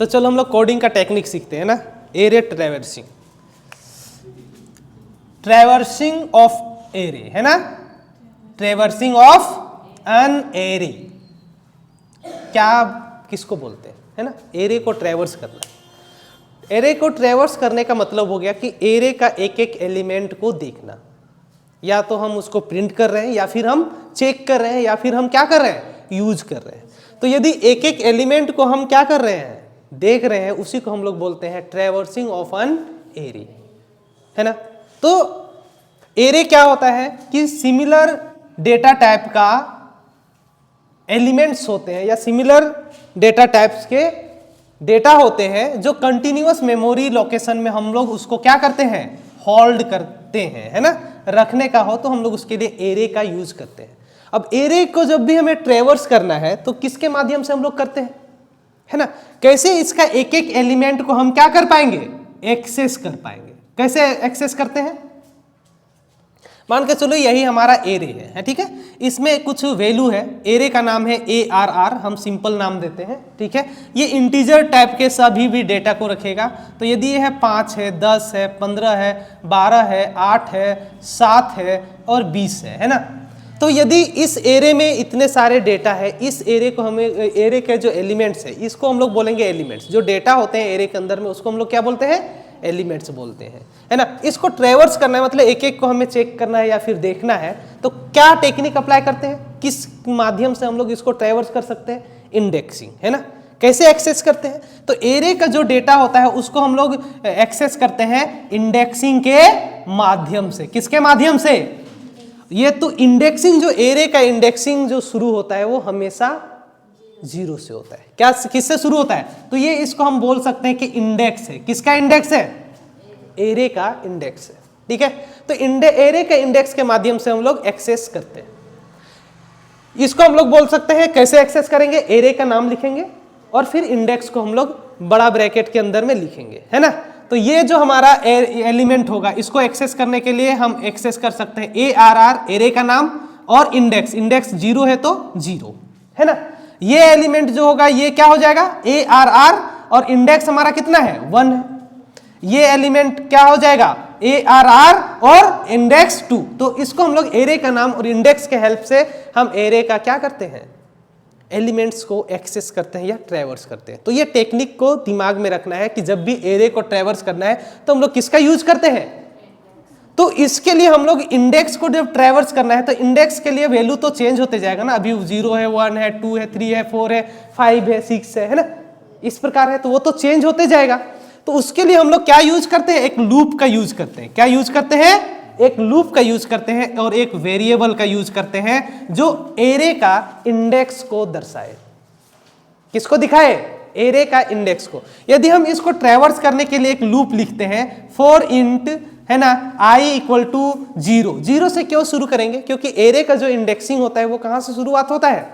तो चलो हम लोग कोडिंग का टेक्निक सीखते हैं ना। Array traversing, traversing of array है ना, ट्रैवर्सिंग ऑफ एन एरे, क्या किसको बोलते हैं, है ना, एरे को ट्रैवर्स करना। एरे को ट्रैवर्स करने का मतलब हो गया कि एरे का एक एक एलिमेंट को देखना, या तो हम उसको प्रिंट कर रहे हैं, या फिर हम चेक कर रहे हैं, या फिर हम क्या कर रहे हैं, यूज कर रहे हैं। तो यदि एक एक एलिमेंट को हम क्या कर रहे हैं, देख रहे हैं, उसी को हम लोग बोलते हैं ट्रैवर्सिंग ऑफ एन एरे, है ना। तो एरे क्या होता है कि सिमिलर डेटा टाइप का एलिमेंट्स होते हैं, या सिमिलर डेटा टाइप्स के डेटा होते हैं जो कंटिन्यूअस मेमोरी लोकेशन में हम लोग उसको क्या करते हैं, होल्ड करते हैं, है ना। रखने का हो तो हम लोग उसके लिए एरे का यूज करते हैं। अब एरे को जब भी हमें ट्रैवर्स करना है तो किसके माध्यम से हम लोग करते हैं, है ना। कैसे इसका एक एक एलिमेंट को हम क्या कर पाएंगे, एक्सेस कर पाएंगे। कैसे एक्सेस करते हैं, मान के चलो यही हमारा एरे है, ठीक है। इसमें कुछ वैल्यू है, एरे का नाम है ARR, हम सिंपल नाम देते हैं, ठीक है। ये इंटीजर टाइप के सभी भी डेटा को रखेगा। तो यदि ये है 5 है, 10 है, 15 है, 12 है, 8 है, 7 है और 20 है ना। तो यदि इस एरे में इतने सारे डेटा है, इस एरे को हमें, एरे के जो एलिमेंट्स है इसको हम लोग बोलेंगे एलिमेंट्स। जो डेटा होते हैं एरे के अंदर में उसको हम लोग क्या बोलते हैं, एलिमेंट्स बोलते हैं, है ना। इसको ट्रैवर्स करना है, मतलब एक एक को हमें चेक करना है या फिर देखना है, तो क्या टेक्निक अप्लाई करते हैं, किस माध्यम से हम लोग इसको ट्रैवर्स कर सकते हैं, इंडेक्सिंग, है ना। कैसे एक्सेस करते हैं, तो एरे का जो डेटा होता है उसको हम लोग एक्सेस करते हैं इंडेक्सिंग के माध्यम से। किसके माध्यम से, ये तो इंडेक्सिंग, जो एरे का इंडेक्सिंग जो शुरू होता है वो हमेशा 0 से होता है। क्या, किससे शुरू होता है, तो ये इसको हम बोल सकते हैं कि इंडेक्स है। किसका इंडेक्स है, एरे का इंडेक्स है, ठीक है। तो एरे के इंडेक्स के माध्यम से हम लोग एक्सेस करते हैं। इसको हम लोग बोल सकते हैं, कैसे एक्सेस करेंगे, एरे का नाम लिखेंगे और फिर इंडेक्स को हम लोग बड़ा ब्रैकेट के अंदर में लिखेंगे, है ना। तो ये जो हमारा एलिमेंट होगा इसको एक्सेस करने के लिए हम एक्सेस कर सकते हैं ARR, एरे का नाम, और इंडेक्स, इंडेक्स 0 है तो 0, है ना। ये एलिमेंट जो होगा ये क्या हो जाएगा, ARR, और इंडेक्स हमारा कितना है, 1 है। ये एलिमेंट क्या हो जाएगा, ARR और इंडेक्स 2। तो इसको हम लोग एरे का नाम और इंडेक्स के हेल्प से हम एरे का क्या करते हैं, एलिमेंट्स को एक्सेस करते हैं या ट्रैवर्स करते हैं। तो ये टेक्निक को दिमाग में रखना है कि जब भी एरे को ट्रैवर्स करना है तो हम लोग किसका यूज करते हैं। तो इसके लिए हम लोग इंडेक्स को जब ट्रैवर्स करना है तो इंडेक्स के लिए वैल्यू तो चेंज होते जाएगा ना। अभी 0 है, 1 है, 2 है, 3 है, 4 है, 5 है, 6 है ना, इस प्रकार है, तो वो तो चेंज होते जाएगा। तो उसके लिए हम लोग क्या यूज करते हैं, एक लूप का यूज करते हैं। क्या यूज करते हैं, एक लूप का यूज करते हैं और एक वेरिएबल का यूज करते हैं जो एरे का इंडेक्स को दर्शाए। किसको दिखाए, एरे का इंडेक्स को। यदि हम इसको ट्रैवर्स करने के लिए एक लूप लिखते हैं, फॉर इंट, है ना, i इक्वल टू 0। 0 से क्यों शुरू करेंगे, क्योंकि एरे का जो इंडेक्सिंग होता है वो कहां से शुरुआत होता है,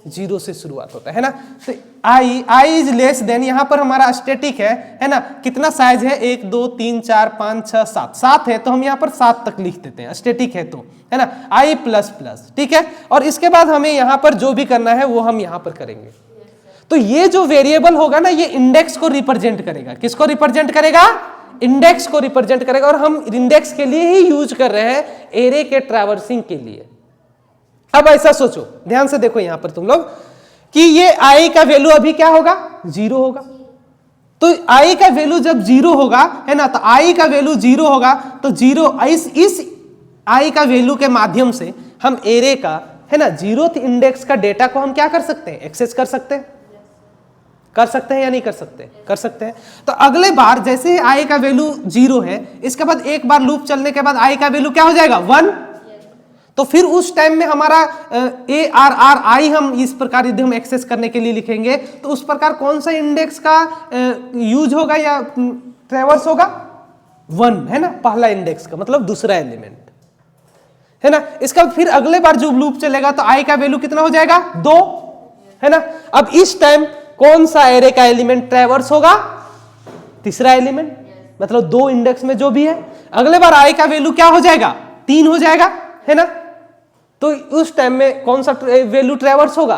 0 से शुरुआत होता है ना। तो i इज लेस देन, यहां पर हमारा स्टैटिक है ना, कितना साइज है, 1 2 3 4 5 6 7, 7 है तो हम यहां पर 7 तक लिख देते हैं, स्टैटिक है तो, है ना, i प्लस प्लस, ठीक है। और इसके बाद हमें यहां पर जो भी करना है वो हम यहां पर करेंगे। तो ये जो वेरिएबल होगा ना ये इंडेक्स को रिप्रेजेंट करेगा। किसको रिप्रेजेंट करेगा, इंडेक्स को रिप्रेजेंट करेगा। और हम इंडेक्स के लिए ही यूज कर रहे हैं, एरे के ट्रैवर्सिंग के लिए। अब ऐसा सोचो, ध्यान से देखो यहां पर तुम लोग कि ये i का वैल्यू अभी क्या होगा, 0 होगा। तो i का वैल्यू जब 0 होगा, है ना, तो i का वैल्यू 0 होगा तो 0 इस i का वैल्यू के माध्यम से हम एरे का, है ना, 0th इंडेक्स का डेटा को हम क्या कर सकते हैं, एक्सेस कर सकते हैं। कर सकते हैं या नहीं कर सकते, कर सकते हैं। तो अगले बार जैसे ही i का वैल्यू 0 है, इसके बाद एक बार लूप चलने के बाद i का वैल्यू क्या हो जाएगा, 1। तो फिर उस टाइम में हमारा ARR i हम इस प्रकार यदि हम एक्सेस करने के लिए लिखेंगे तो उस प्रकार कौन सा इंडेक्स का यूज होगा या ट्रैवर्स होगा, 1, है ना, पहला इंडेक्स का मतलब दूसरा एलिमेंट, है ना। इसका फिर अगले बार जो लूप चलेगा तो i का वैल्यू कितना हो जाएगा, 2, है ना। अब इस टाइम कौन सा एरे का एलिमेंट ट्रैवर्स होगा, तीसरा एलिमेंट, मतलब 2 इंडेक्स में जो भी है। अगले बार i का वैल्यू क्या हो जाएगा, 3 हो जाएगा, है ना। तो उस टाइम में कौन सा वैल्यू ट्रैवर्स होगा,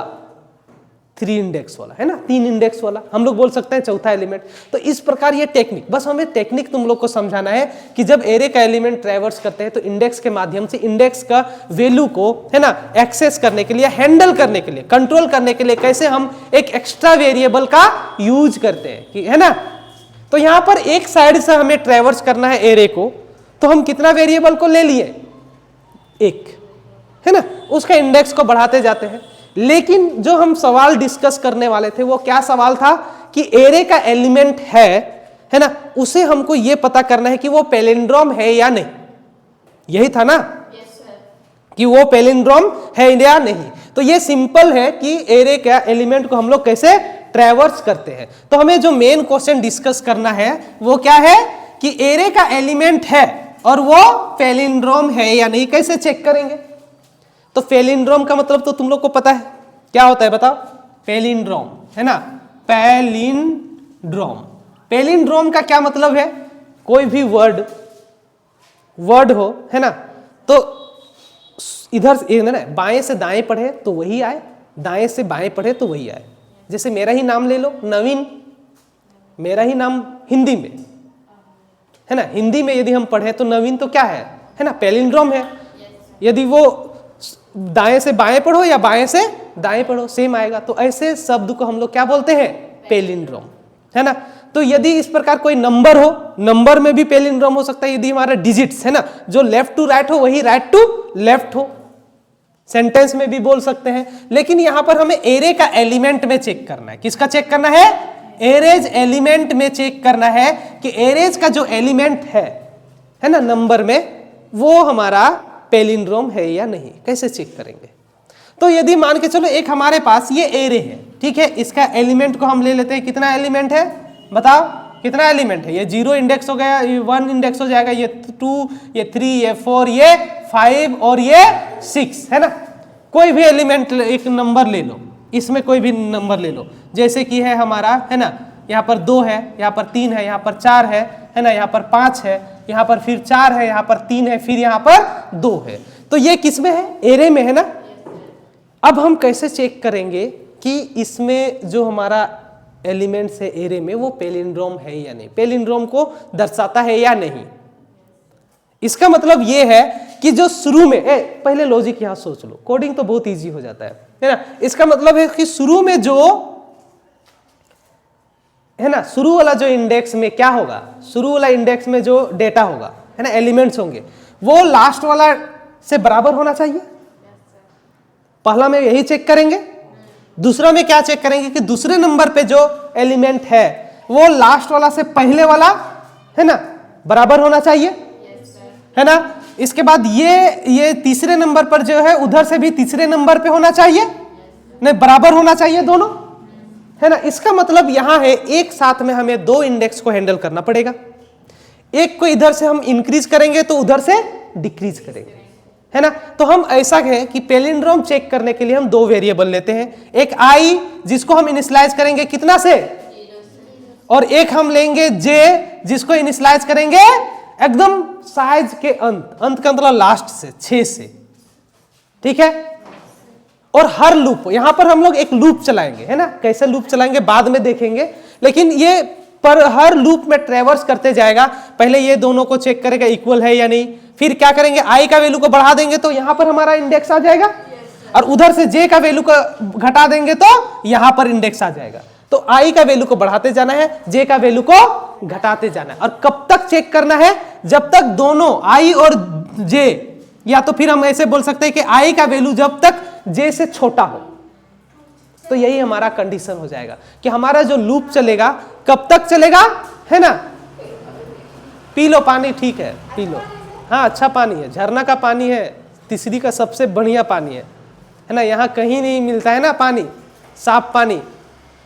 3 इंडेक्स वाला, है ना, 3 इंडेक्स वाला, हम लोग बोल सकते हैं चौथा एलिमेंट। तो इस प्रकार ये टेक्निक, बस हमें टेक्निक तुम लोग को समझाना है कि जब एरे का एलिमेंट ट्रैवर्स करते हैं तो इंडेक्स के माध्यम से इंडेक्स का वैल्यू को, है ना, एक्सेस करने के लिए, हैंडल करने के लिए, कंट्रोल करने के लिए कैसे हम एक एक्स्ट्रा वेरिएबल का यूज करते हैं, है ना। तो यहां पर एक साइड से हमें ट्रैवर्स करना है एरे को, तो हम कितना वेरिएबल को ले लिए, एक, है ना, उसका इंडेक्स को बढ़ाते जाते हैं। लेकिन जो हम सवाल डिस्कस करने वाले थे वो क्या सवाल था कि एरे का एलिमेंट है ना, उसे हमको ये पता करना है कि वो पैलिंड्रोम है या नहीं, यही था ना। कि वो पैलिंड्रोम है या नहीं। तो ये सिंपल है कि एरे का एलिमेंट को हम लोग कैसे ट्रैवर्स करते हैं। तो हमें जो मेन क्वेश्चन डिस्कस करना है वो क्या है कि एरे का एलिमेंट है और वो पैलिंड्रोम है या नहीं, कैसे चेक करेंगे। तो पैलिंड्रोम का मतलब तो तुम लोग को पता है क्या होता है, बताओ। पैलिंड्रोम, है ना, पैलिंड्रोम। पैलिंड्रोम का क्या मतलब है, कोई भी वर्ड हो, है ना, तो इधर से ना बाएं से दाएं पढ़े तो वही आए, दाएं से बाएं पढ़े तो वही आए। जैसे मेरा ही नाम ले लो, नवीन, मेरा ही नाम हिंदी में, है ना, हिंदी में यदि हम पढ़े तो नवीन तो क्या है ना, पैलिंड्रोम है। यदि वो दाएं से बाएं पढ़ो या बाएं से दाएं पढ़ो सेम आएगा। तो ऐसे शब्द को हम लोग क्या बोलते हैं, पैलिंड्रोम, है ना। तो यदि इस प्रकार कोई नंबर हो, नंबर में भी पैलिंड्रोम हो सकता है। यदि हमारा डिजिट्स, है ना, जो लेफ्ट टू राइट हो वही राइट टू लेफ्ट हो, सेंटेंस में भी बोल सकते हैं। लेकिन यहां पर हमें एरे का एलिमेंट में चेक करना है। किसका चेक करना है, एरेज एलिमेंट में चेक करना है कि एरेज का जो एलिमेंट है ना, नंबर में, वो हमारा पैलिंड्रोम है या नहीं, कैसे चेक करेंगे। तो यदि मान के चलो एक हमारे पास ये एरे है, ठीक है, इसका एलिमेंट को हम ले लेते हैं। कितना एलिमेंट है बताओ, कितना एलिमेंट है। ये 0 इंडेक्स हो गया, ये 1 इंडेक्स हो जाएगा, ये 2, ये 3, ये 4, ये 5 और ये 6, है ना। कोई भी एलिमेंट एक नंबर ले लो, इसमें कोई भी नंबर ले लो, जैसे कि है हमारा, है ना, यहाँ पर 2 है, यहाँ पर 3 है, यहाँ पर 4 है ना, यहाँ पर 5 है, यहाँ पर फिर 4 है, यहाँ पर 3 है, फिर यहाँ पर 2 है। तो ये किस में है, एरे में, है ना। अब हम कैसे चेक करेंगे कि इसमें जो हमारा एलिमेंट्स है एरे में वो पैलिंड्रोम है या नहीं, पैलिंड्रोम को दर्शाता है या नहीं। इसका मतलब ये है कि जो शुरू में, पहले लॉजिक यहां सोच लो, कोडिंग तो बहुत इजी हो जाता है ना। इसका मतलब है कि शुरू में जो है ना, शुरू वाला जो इंडेक्स में क्या होगा, शुरू वाला इंडेक्स में जो डेटा होगा, है ना, एलिमेंट्स होंगे, वो लास्ट वाला से बराबर होना चाहिए। पहला में यही चेक करेंगे। दूसरा में क्या चेक करेंगे कि दूसरे नंबर पे जो एलिमेंट है वो लास्ट वाला से पहले वाला, है ना, बराबर होना चाहिए, है ना। इसके बाद ये तीसरे नंबर पर जो है उधर से भी तीसरे नंबर पे होना चाहिए, नहीं, बराबर होना चाहिए दोनों, है ना। इसका मतलब यहां है एक साथ में हमें 2 इंडेक्स को हैंडल करना पड़ेगा। एक को इधर से हम इंक्रीज करेंगे तो उधर से डिक्रीज करेंगे, है ना। तो हम ऐसा है कि पैलिंड्रोम चेक करने के लिए हम 2 वेरिएबल लेते हैं, एक आई जिसको हम इनिशियलाइज करेंगे कितना से, और एक हम लेंगे जे जिसको इनिशियलाइज करेंगे एकदम साइज के अंत का मतलब लास्ट से 6 से, ठीक है। और हर लूप, यहां पर हम लोग एक लूप चलाएंगे, है ना, कैसे लूप चलाएंगे बाद में देखेंगे। लेकिन ये पर हर लूप में ट्रैवर्स करते जाएगा। पहले ये दोनों को चेक करेगा इक्वल है या नहीं, फिर क्या करेंगे, आई का वैल्यू को बढ़ा देंगे तो यहां पर हमारा इंडेक्स आ जाएगा, और उधर से जे का वैल्यू को घटा देंगे तो यहां पर इंडेक्स आ जाएगा। तो आई का वैल्यू को बढ़ाते जाना है, जे का वैल्यू को घटाते जाना है। और कब तक चेक करना है, जब तक दोनों आई और जे, या तो फिर हम ऐसे बोल सकते हैं कि आई का वैल्यू जब तक जे से छोटा हो। तो यही हमारा कंडीशन हो जाएगा कि हमारा जो लूप चलेगा कब तक चलेगा, है ना। पी लो पानी, ठीक है, पी लो, हाँ अच्छा पानी है, झरना का पानी है, तीसरी का सबसे बढ़िया पानी है ना। यहाँ कहीं नहीं मिलता है ना पानी, साफ पानी,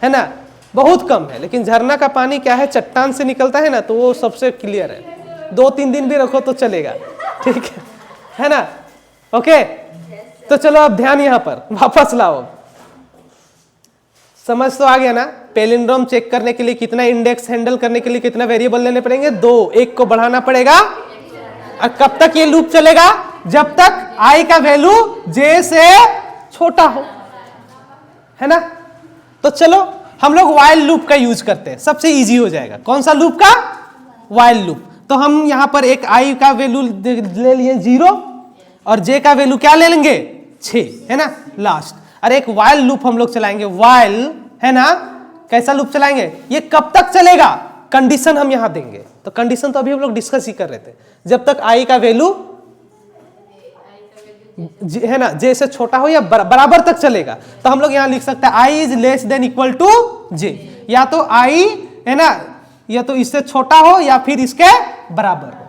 है ना, बहुत कम है। लेकिन झरना का पानी क्या है, चट्टान से निकलता है ना, तो वो सबसे क्लियर है। 2-3 दिन भी रखो तो चलेगा, ठीक है ना। ओके, तो चलो अब ध्यान यहाँ पर वापस लाओ। समझ तो आ गया ना। पैलिंड्रोम चेक करने के लिए कितना इंडेक्स हैंडल करने के लिए कितना वेरिएबल लेने पड़ेंगे, 2, एक को बढ़ाना पड़ेगा। और कब तक ये लूप चलेगा, जब तक आई का वैल्यू जे से छोटा हो, है ना। तो चलो हम लोग while लूप का यूज करते हैं, सबसे इजी हो जाएगा। कौन सा लूप का? while loop. तो हम यहां पर एक i का वैल्यू ले लिए 0 और j का वैल्यू क्या ले लेंगे? 6, है ना, लास्ट। और एक while लूप हम लोग चलाएंगे, while, है ना। कैसा लूप चलाएंगे? ये कब तक चलेगा? कंडीशन हम यहां देंगे। तो कंडीशन तो अभी हम लोग डिस्कस ही कर रहे थे, जब तक i का वैल्यू, है ना, j से छोटा हो या बराबर तक चलेगा। तो हम लोग यहां लिख सकते हैं i is less than equal to j, या तो i, है ना, या तो इससे छोटा हो या फिर इसके बराबर हो।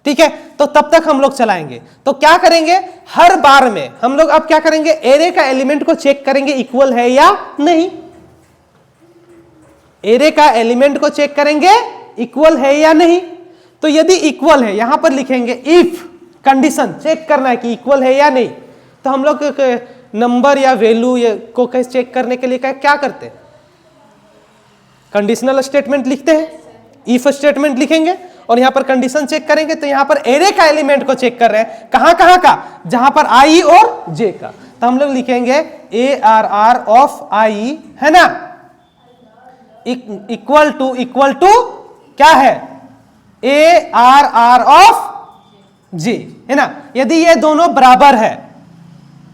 ठीक है, तो तब तक हम लोग चलाएंगे। तो क्या करेंगे, हर बार में हम लोग अब क्या करेंगे, एरे का एलिमेंट को चेक करेंगे इक्वल है या नहीं। एरे का एलिमेंट को चेक करेंगे इक्वल है या नहीं। तो यदि इक्वल है, यहां पर लिखेंगे इफ, कंडीशन चेक करना है कि इक्वल है या नहीं। तो हम लोग नंबर या वैल्यू को कैसे चेक करने के लिए क्या करते हैं? कंडीशनल स्टेटमेंट लिखते हैं, इफ स्टेटमेंट लिखेंगे और यहां पर कंडीशन चेक करेंगे। तो यहां पर एरे का एलिमेंट को चेक कर रहे हैं, कहां कहां का? जहां पर आई और जे का। तो हम लोग लिखेंगे ARR ऑफ आई, है ना, इक्वल टू क्या है? ARR ऑफ जे, है ना। यदि ये दोनों बराबर है,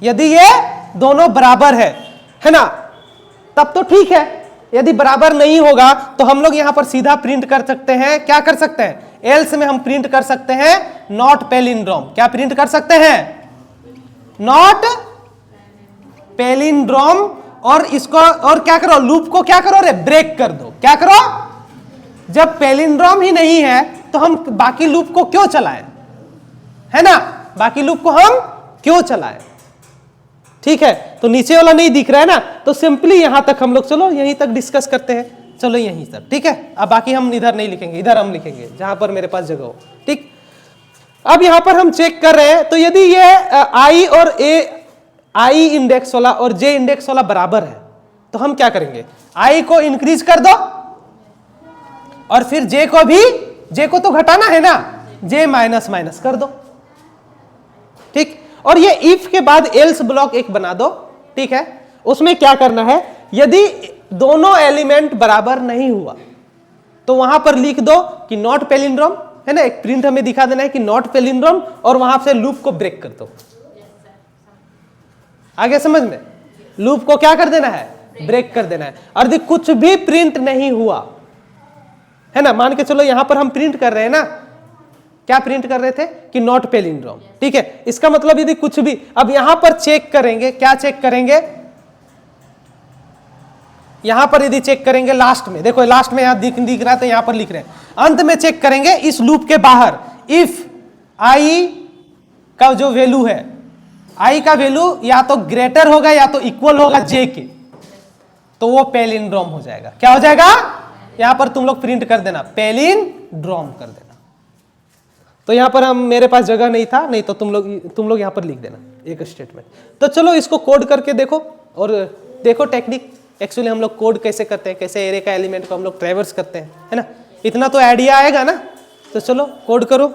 यदि ये दोनों बराबर है ना, तब तो ठीक है। यदि बराबर नहीं होगा तो हम लोग यहां पर सीधा प्रिंट कर सकते हैं, क्या कर सकते हैं? एल्स में हम प्रिंट कर सकते हैं नॉट पैलिंड्रोम। क्या प्रिंट कर सकते हैं? Not palindrome. और इसको और क्या करो, लूप को क्या करो रे, ब्रेक कर दो। क्या करो? जब पैलिंड्रोम ही नहीं है तो हम बाकी लूप को क्यों चलाएं, है ना, बाकी लूप को हम क्यों चलाएं? ठीक है, तो नीचे वाला नहीं दिख रहा है ना, तो सिंपली यहां तक हम लोग चलो यहीं तक डिस्कस करते हैं। चलो यहीं तक, ठीक है। अब बाकी हम इधर नहीं लिखेंगे, इधर हम लिखेंगे जहां पर मेरे पास जगह हो। ठीक, अब यहां पर हम चेक कर रहे हैं। तो यदि ये आई और आई इंडेक्स वाला और जे इंडेक्स वाला बराबर है तो हम क्या करेंगे, आई को इंक्रीज कर दो और फिर जे को भी, जे को तो घटाना है ना, जे माइनस माइनस कर दो। ठीक, और ये इफ के बाद एल्स ब्लॉक एक बना दो। ठीक है, उसमें क्या करना है, यदि दोनों एलिमेंट बराबर नहीं हुआ तो वहां पर लिख दो कि नॉट पैलिंड्रोम, है ना, एक प्रिंट हमें दिखा देना है कि नॉट पैलिंड्रोम, और वहां से लूप को ब्रेक कर दो। आगे समझ में? लूप को क्या कर देना है, ब्रेक कर देना है। और यदि कुछ भी प्रिंट नहीं हुआ, है ना, मान के चलो यहां पर हम प्रिंट कर रहे हैं ना, क्या प्रिंट कर रहे थे कि नॉट पैलिंड्रोम। ठीक है, इसका मतलब यदि कुछ भी, अब यहां पर चेक करेंगे, क्या चेक करेंगे, यहां पर यदि चेक करेंगे लास्ट में, देखो लास्ट में यहां दिख रहा है तो यहां पर लिख रहे हैं, अंत में चेक करेंगे इस लूप के बाहर, इफ आई का जो वैल्यू है, आई का वैल्यू या तो ग्रेटर होगा या तो इक्वल होगा जे के, तो वो पैलिंड्रोम हो जाएगा। क्या हो जाएगा, यहां पर तुम लोग प्रिंट कर देना, पैलिंड्रोम कर देना। तो यहां पर हम, मेरे पास जगह नहीं था, नहीं तो तुम लोग यहां पर लिख देना एक स्टेटमेंट। तो चलो इसको कोड करके देखो और देखो टेक्निक, एक्चुअली हम लोग कोड कैसे करते हैं, कैसे एरे का एलिमेंट को हम लोग ट्रैवर्स करते हैं, है ना। इतना तो आइडिया आएगा ना। तो चलो कोड करो।